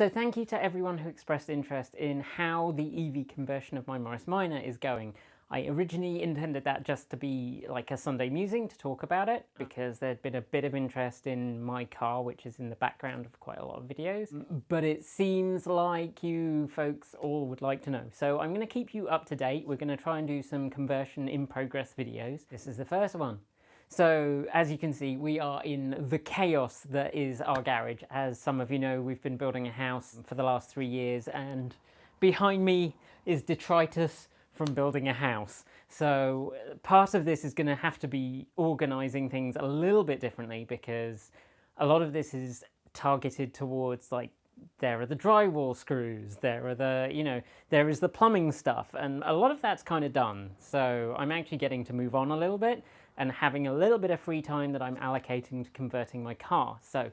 So thank you to everyone who expressed interest in how the EV conversion of my Morris Minor is going. I originally intended that just to be like a Sunday musing to talk about it, because there'd been a bit of interest in my car, which is in the background of quite a lot of videos. But it seems like you folks all would like to know. So I'm going to keep you up to date. We're going to try and do some conversion in progress videos. This is the first one. So, as you can see, we are in the chaos that is our garage. As some of you know, we've been building a house for the last 3 years, and behind me is detritus from building a house. So, part of this is going to have to be organising things a little bit differently, because a lot of this is targeted towards, like, there are the drywall screws, there are the, there is the plumbing stuff, and a lot of that's kind of done. So, I'm actually getting to move on a little bit and having a little bit of free time that I'm allocating to converting my car. So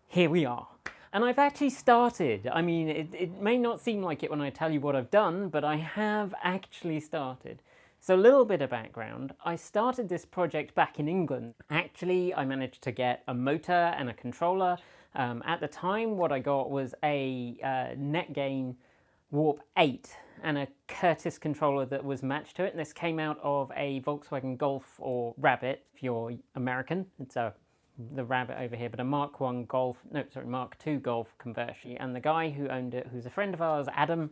here we are. And I've actually started. I mean, it may not seem like it when I tell you what I've done, but I have actually started. So a little bit of background. I started this project back in England. Actually, I managed to get a motor and a controller. At the time, what I got was a NetGain Warp 8 and a Curtis controller that was matched to it. And this came out of a Volkswagen Golf, or Rabbit if you're American. It's the Rabbit over here, but a Mark II Golf conversion. And the guy who owned it, who's a friend of ours, Adam,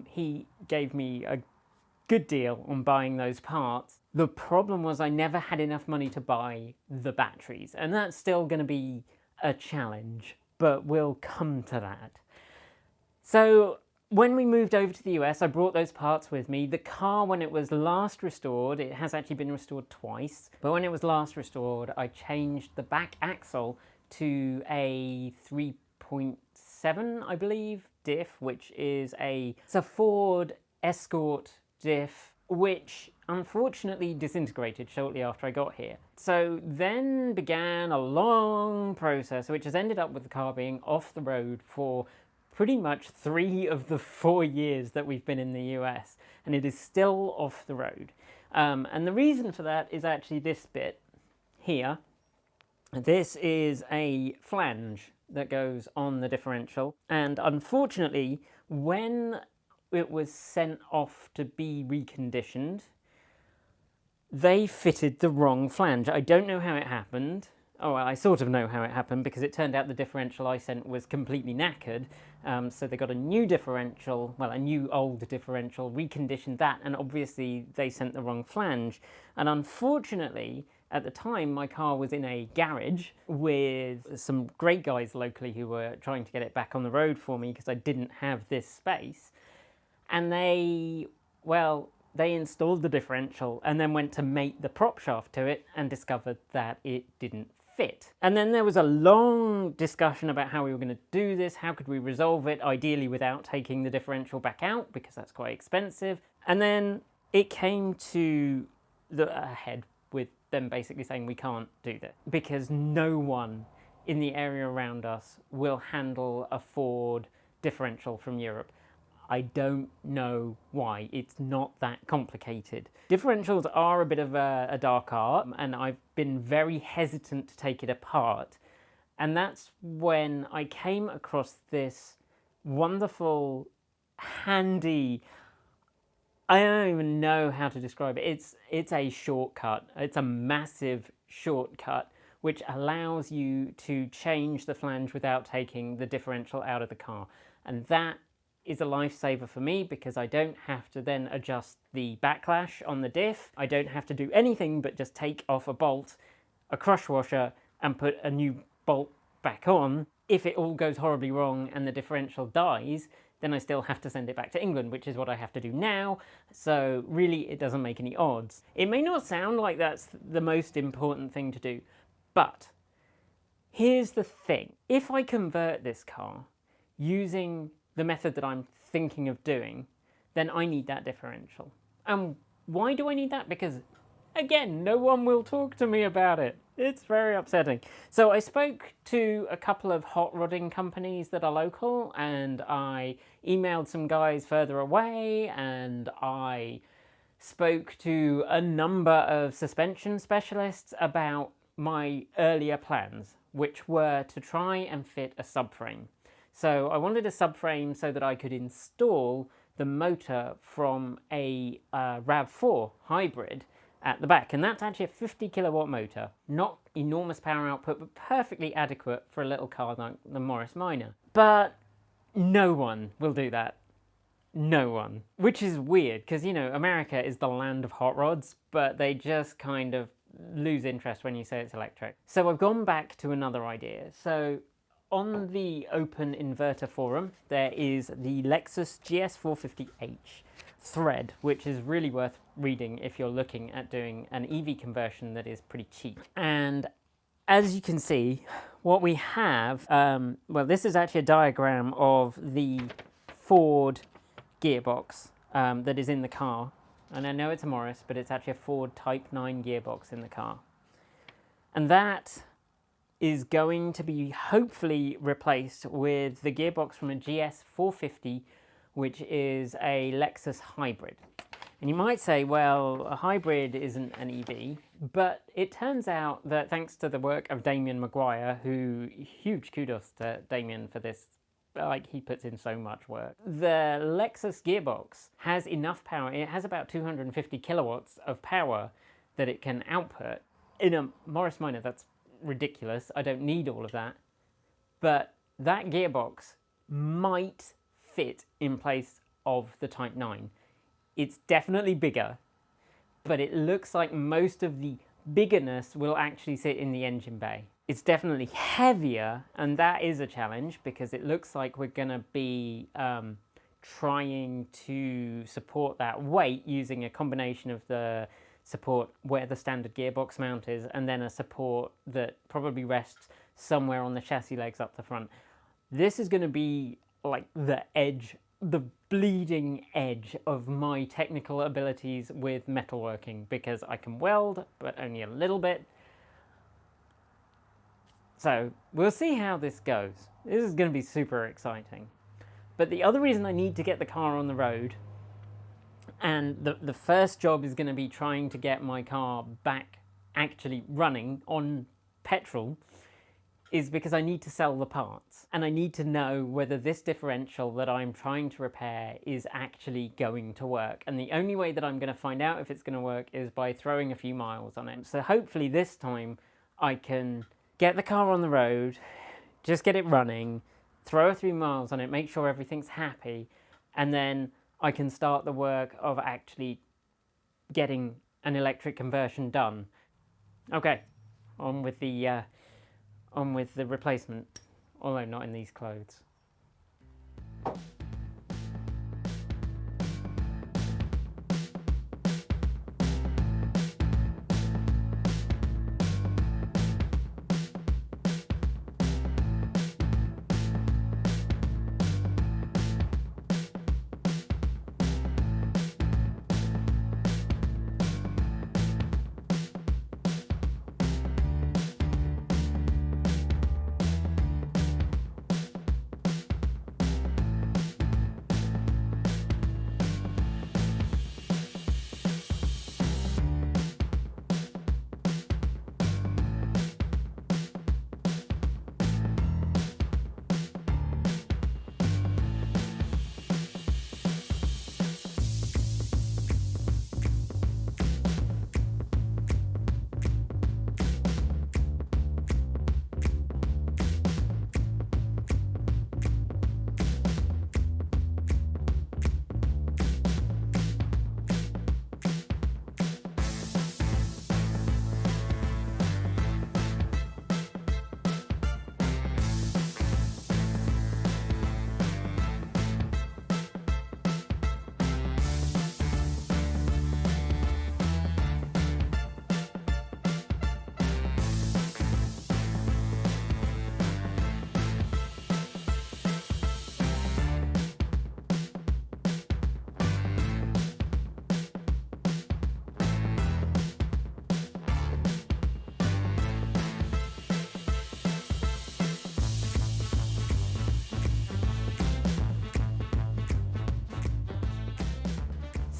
he gave me a good deal on buying those parts. The problem was I never had enough money to buy the batteries, and that's still going to be a challenge, but we'll come to that. So when we moved over to the US, I brought those parts with me. The car, when it was last restored, it has actually been restored twice, but when it was last restored, I changed the back axle to a 3.7, I believe, diff, which is it's a Ford Escort diff, which unfortunately disintegrated shortly after I got here. So then began a long process, which has ended up with the car being off the road for pretty much 3 of the 4 years that we've been in the US, and it is still off the road. And the reason for that is actually this bit here. This is a flange that goes on the differential, and unfortunately, when it was sent off to be reconditioned, they fitted the wrong flange. I don't know how it happened. Oh, well, I sort of know how it happened, because it turned out the differential I sent was completely knackered. So they got a new differential, well, a new old differential, reconditioned that, and obviously they sent the wrong flange. And unfortunately, at the time, my car was in a garage with some great guys locally who were trying to get it back on the road for me because I didn't have this space. And they installed the differential and then went to mate the prop shaft to it and discovered that it didn't fit. And then there was a long discussion about how we were going to do this, how could we resolve it, ideally without taking the differential back out, because that's quite expensive. And then it came to the head with them basically saying we can't do that, because no one in the area around us will handle a Ford differential from Europe. I don't know why. It's not that complicated. Differentials are a bit of a dark art, and I've been very hesitant to take it apart. And that's when I came across this wonderful, handy, I don't even know how to describe it. It's a shortcut. It's a massive shortcut which allows you to change the flange without taking the differential out of the car. And that is a lifesaver for me, because I don't have to then adjust the backlash on the diff. I don't have to do anything but just take off a bolt, a crush washer, and put a new bolt back on. If it all goes horribly wrong and the differential dies, then I still have to send it back to England, which is what I have to do now. So really, it doesn't make any odds. It may not sound like that's the most important thing to do, but here's the thing. If I convert this car using the method that I'm thinking of doing, then I need that differential. And why do I need that? Because, again, no one will talk to me about it. It's very upsetting. So I spoke to a couple of hot rodding companies that are local, and I emailed some guys further away, and I spoke to a number of suspension specialists about my earlier plans, which were to try and fit a subframe. So I wanted a subframe so that I could install the motor from a RAV4 hybrid at the back, and that's actually a 50 kilowatt motor. Not enormous power output, but perfectly adequate for a little car like the Morris Minor. But no one will do that. No one. Which is weird, because, you know, America is the land of hot rods, but they just kind of lose interest when you say it's electric. So I've gone back to another idea. So on the Open Inverter forum, there is the Lexus GS450H thread, which is really worth reading if you're looking at doing an EV conversion that is pretty cheap. And as you can see, what we have, well, this is actually a diagram of the Ford gearbox that is in the car. And I know it's a Morris, but it's actually a Ford Type 9 gearbox in the car. And that is going to be hopefully replaced with the gearbox from a GS450, which is a Lexus hybrid. And you might say, well, a hybrid isn't an EV, but it turns out that thanks to the work of Damien Maguire, who, huge kudos to Damien for this, like, he puts in so much work. The Lexus gearbox has enough power, it has about 250 kilowatts of power that it can output. In a Morris Minor, that's ridiculous. I don't need all of that. But that gearbox might fit in place of the Type 9. It's definitely bigger, but it looks like most of the biggerness will actually sit in the engine bay. It's definitely heavier, and that is a challenge because it looks like we're going to be trying to support that weight using a combination of the support where the standard gearbox mount is, and then a support that probably rests somewhere on the chassis legs up the front. This is going to be like the edge, the bleeding edge of my technical abilities with metalworking, because I can weld, but only a little bit. So we'll see how this goes. This is going to be super exciting. But the other reason I need to get the car on the road, and the first job is going to be trying to get my car back actually running on petrol, is because I need to sell the parts. And I need to know whether this differential that I'm trying to repair is actually going to work. And the only way that I'm going to find out if it's going to work is by throwing a few miles on it. So hopefully this time I can get the car on the road, just get it running, throw a few miles on it, make sure everything's happy, and then I can start the work of actually getting an electric conversion done. Okay, on with the replacement, although not in these clothes.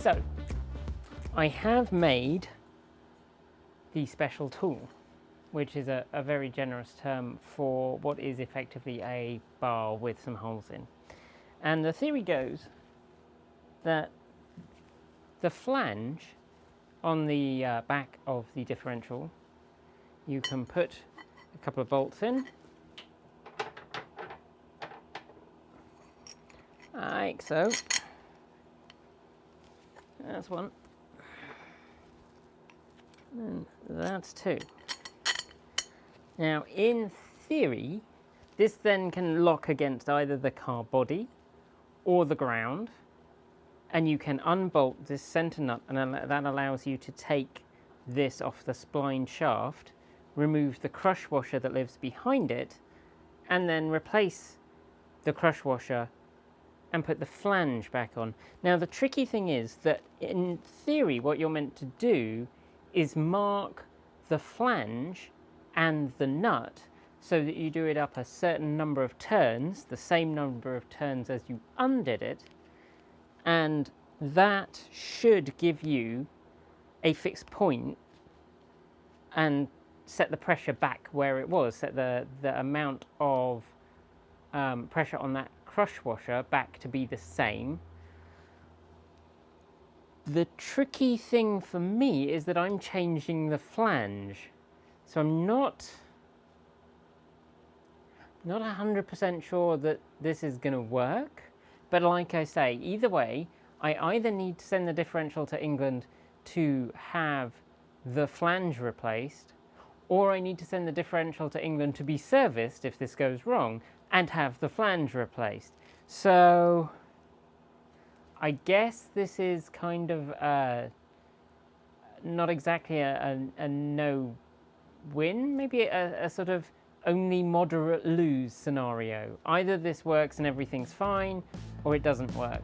So, I have made the special tool. which is a very generous term for what is effectively a bar with some holes in. And the theory goes that the flange on the back of the differential, you can put a couple of bolts in, like so. That's one, and that's two. Now, in theory, this then can lock against either the car body or the ground, and you can unbolt this center nut, and that allows you to take this off the spline shaft, remove the crush washer that lives behind it, and then replace the crush washer and put the flange back on. Now, the tricky thing is that in theory, what you're meant to do is mark the flange and the nut so that you do it up a certain number of turns, the same number of turns as you undid it, and that should give you a fixed point and set the pressure back where it was, set the amount of pressure on that crush washer back to be the same. The tricky thing for me is that I'm changing the flange, so I'm not 100% sure that this is going to work, but like I say, either way, I either need to send the differential to England to have the flange replaced, or I need to send the differential to England to be serviced if this goes wrong and have the flange replaced. So I guess this is kind of not exactly a no-win, maybe a sort of only moderate lose scenario. Either this works and everything's fine, or it doesn't work.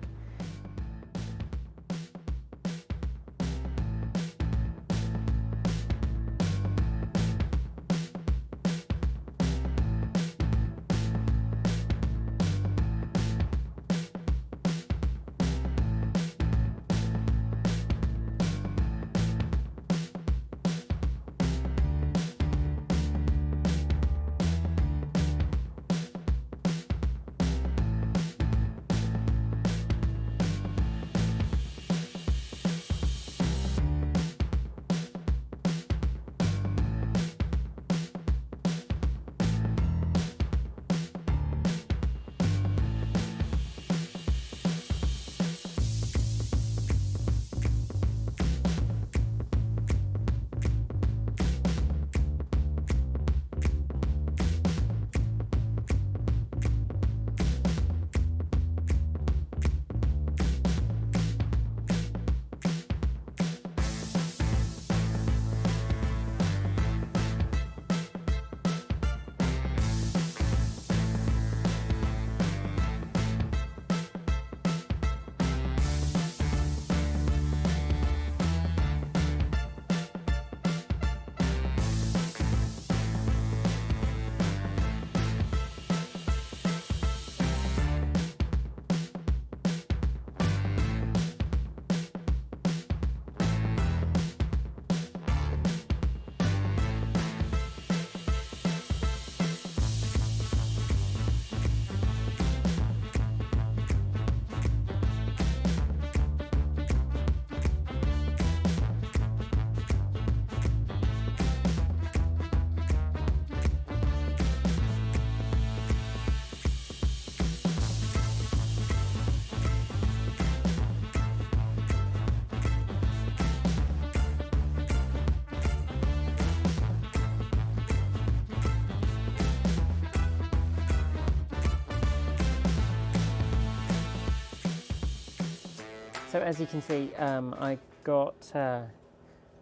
So as you can see, I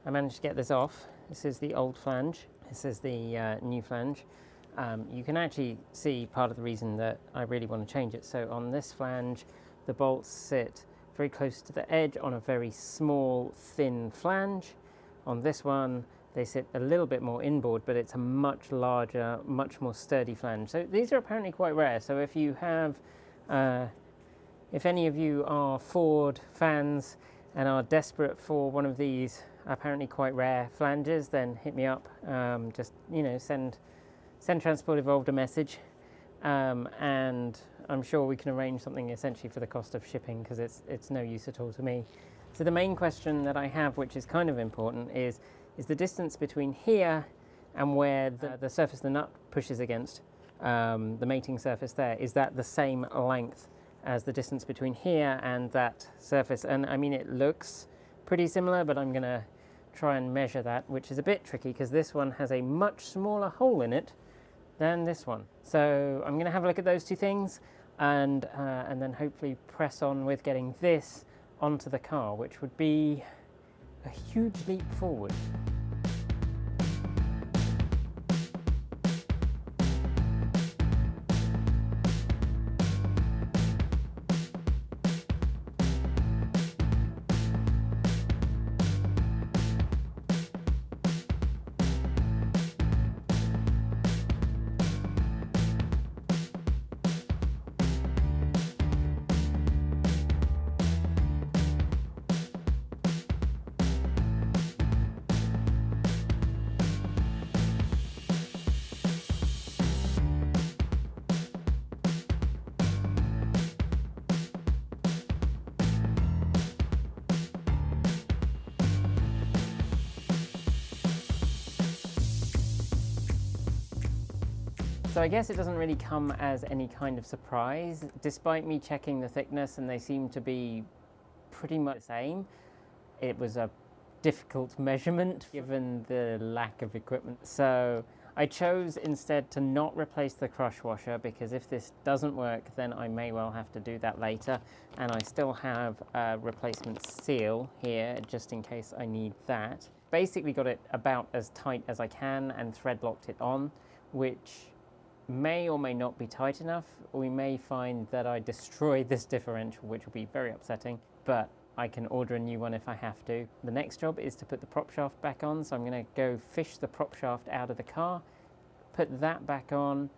managed to get this off. This is the old flange. This is the new flange. You can actually see part of the reason that I really want to change it. So on this flange, the bolts sit very close to the edge on a very small, thin flange. On this one, they sit a little bit more inboard, but it's a much larger, much more sturdy flange. So these are apparently quite rare. So if you have, if any of you are Ford fans and are desperate for one of these, apparently quite rare flanges, then hit me up. Just, send Transport Evolved a message, and I'm sure we can arrange something essentially for the cost of shipping, because it's no use at all to me. So the main question that I have, which is kind of important, is the distance between here and where the surface the nut pushes against, the mating surface there, is that the same length as the distance between here and that surface? And I mean, it looks pretty similar, but I'm going to try and measure that, which is a bit tricky because this one has a much smaller hole in it than this one. So I'm going to have a look at those two things, and then hopefully press on with getting this onto the car, which would be a huge leap forward. So I guess it doesn't really come as any kind of surprise, despite me checking the thickness and they seem to be pretty much the same. It was a difficult measurement given the lack of equipment. So I chose instead to not replace the crush washer, because if this doesn't work, then I may well have to do that later. And I still have a replacement seal here, just in case I need that. Basically got it about as tight as I can and thread locked it on, which may or may not be tight enough. We may find that I destroy this differential, which will be very upsetting, but I can order a new one if I have to. The next job is to put the prop shaft back on, so I'm going to go fish the prop shaft out of the car, put that back on,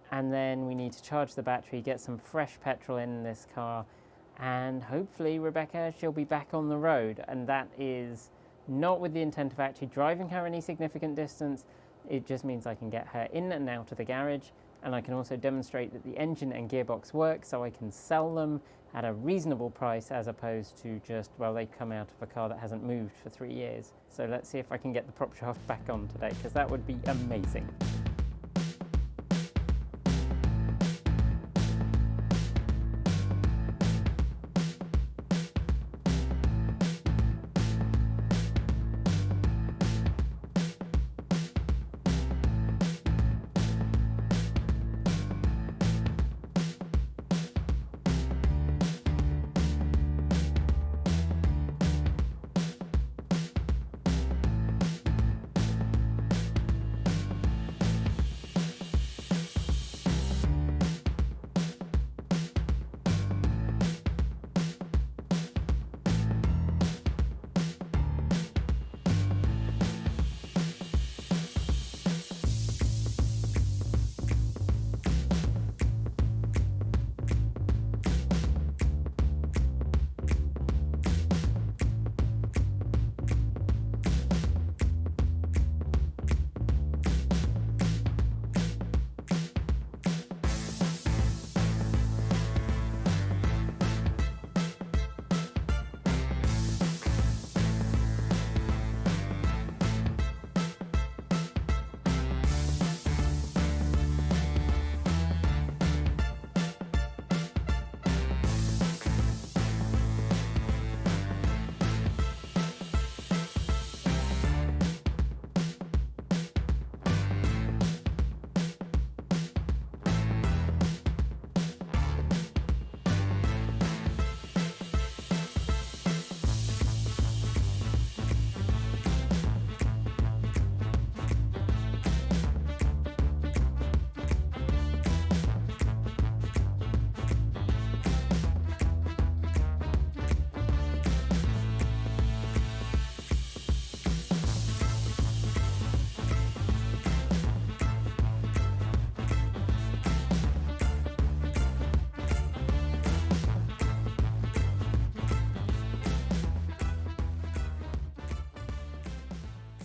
and then we need to charge the battery, get some fresh petrol in this car, and hopefully Rebecca, she'll be back on the road. And that is not with the intent of actually driving her any significant distance. It just means I can get her in and out of the garage, and I can also demonstrate that the engine and gearbox work, so I can sell them at a reasonable price, as opposed to just, well, they come out of a car that hasn't moved for 3 years. So let's see if I can get the prop shaft back on today, because that would be amazing.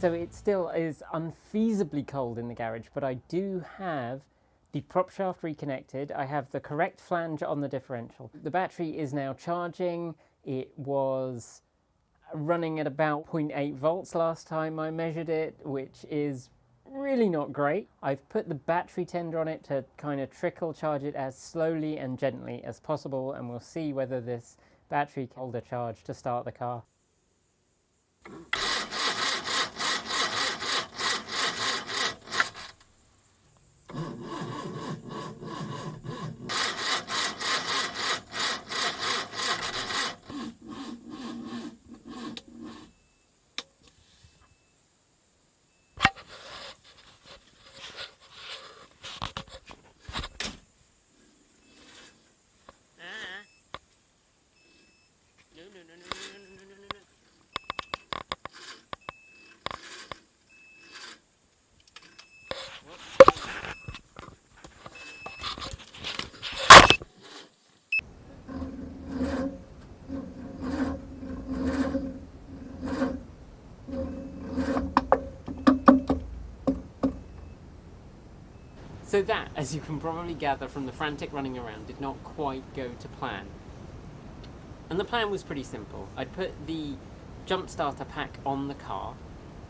So it still is unfeasibly cold in the garage, but I do have the prop shaft reconnected. I have the correct flange on the differential. The battery is now charging. It was running at about 0.8 volts last time I measured it, which is really not great. I've put the battery tender on it to kind of trickle charge it as slowly and gently as possible, and we'll see whether this battery can hold a charge to start the car. So that, as you can probably gather from the frantic running around, did not quite go to plan. And the plan was pretty simple. I'd put the jump starter pack on the car,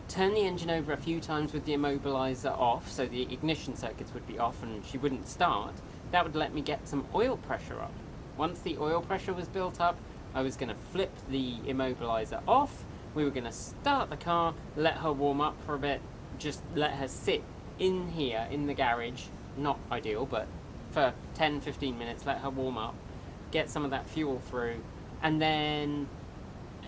turn the engine over a few times with the immobilizer off, so the ignition circuits would be off and she wouldn't start. That would let me get some oil pressure up. Once the oil pressure was built up, I was going to flip the immobilizer off, we were going to start the car, let her warm up for a bit, just let her sit in here in the garage, not ideal, but for 10-15 minutes, let her warm up, get some of that fuel through, and then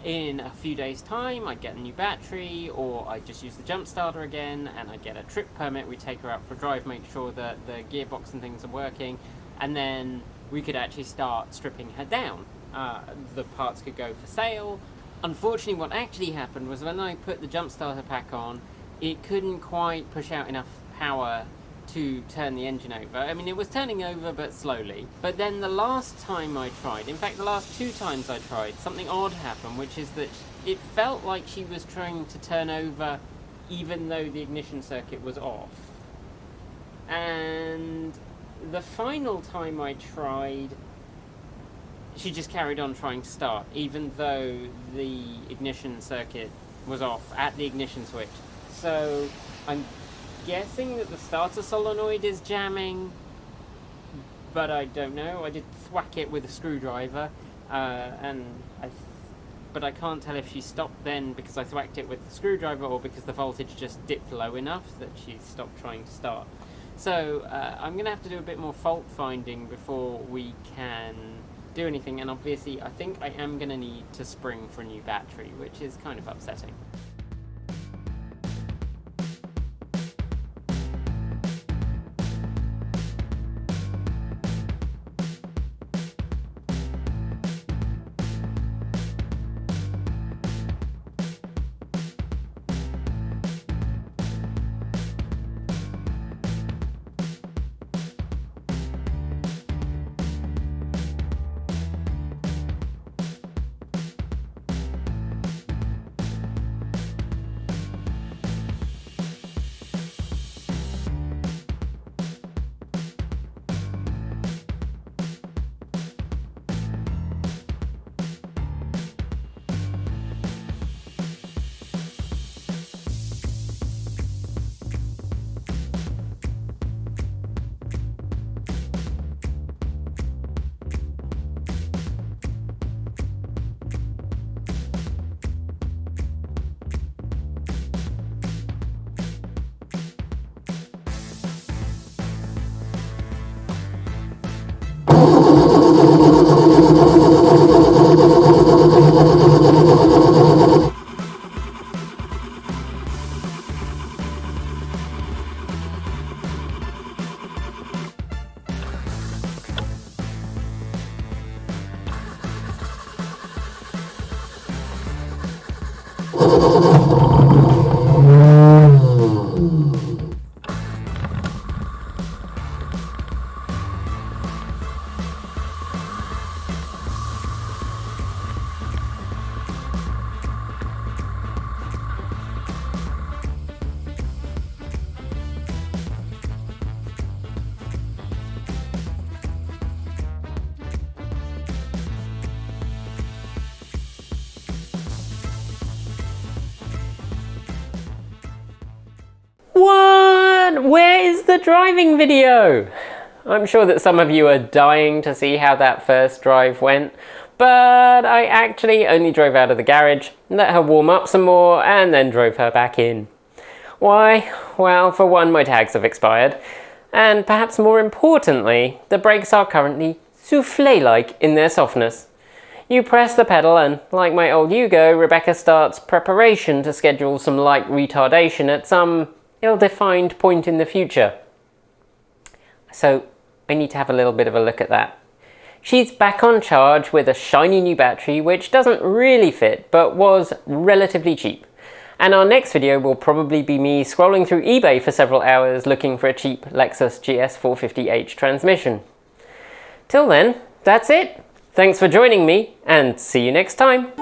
in a few days time I'd get a new battery, or I'd just use the jump starter again and I'd get a trip permit. We'd take her out for a drive, make sure that the gearbox and things are working, and then we could actually start stripping her down. The parts could go for sale. Unfortunately, what actually happened was when I put the jump starter pack on, it couldn't quite push out enough power to turn the engine over. I mean, it was turning over, but slowly. But then the last time I tried, in fact the last 2 times I tried, something odd happened, which is that it felt like she was trying to turn over even though the ignition circuit was off. And the final time I tried, she just carried on trying to start, even though the ignition circuit was off at the ignition switch. So I'm guessing that the starter solenoid is jamming, but I don't know. I did thwack it with a screwdriver, but I can't tell if she stopped then because I thwacked it with the screwdriver or because the voltage just dipped low enough that she stopped trying to start. So I'm going to have to do a bit more fault finding before we can do anything, and obviously I think I am going to need to spring for a new battery, which is kind of upsetting. And where is the driving video? I'm sure that some of you are dying to see how that first drive went, but I actually only drove out of the garage, let her warm up some more, and then drove her back in. Why? Well, for one, my tags have expired, and perhaps more importantly, the brakes are currently soufflé-like in their softness. You press the pedal and, like my old Yugo, Rebecca starts preparation to schedule some light retardation at some ill-defined point in the future. So I need to have a little bit of a look at that. She's back on charge with a shiny new battery which doesn't really fit but was relatively cheap. And our next video will probably be me scrolling through eBay for several hours looking for a cheap Lexus GS450H transmission. Till then, that's it. Thanks for joining me, and see you next time.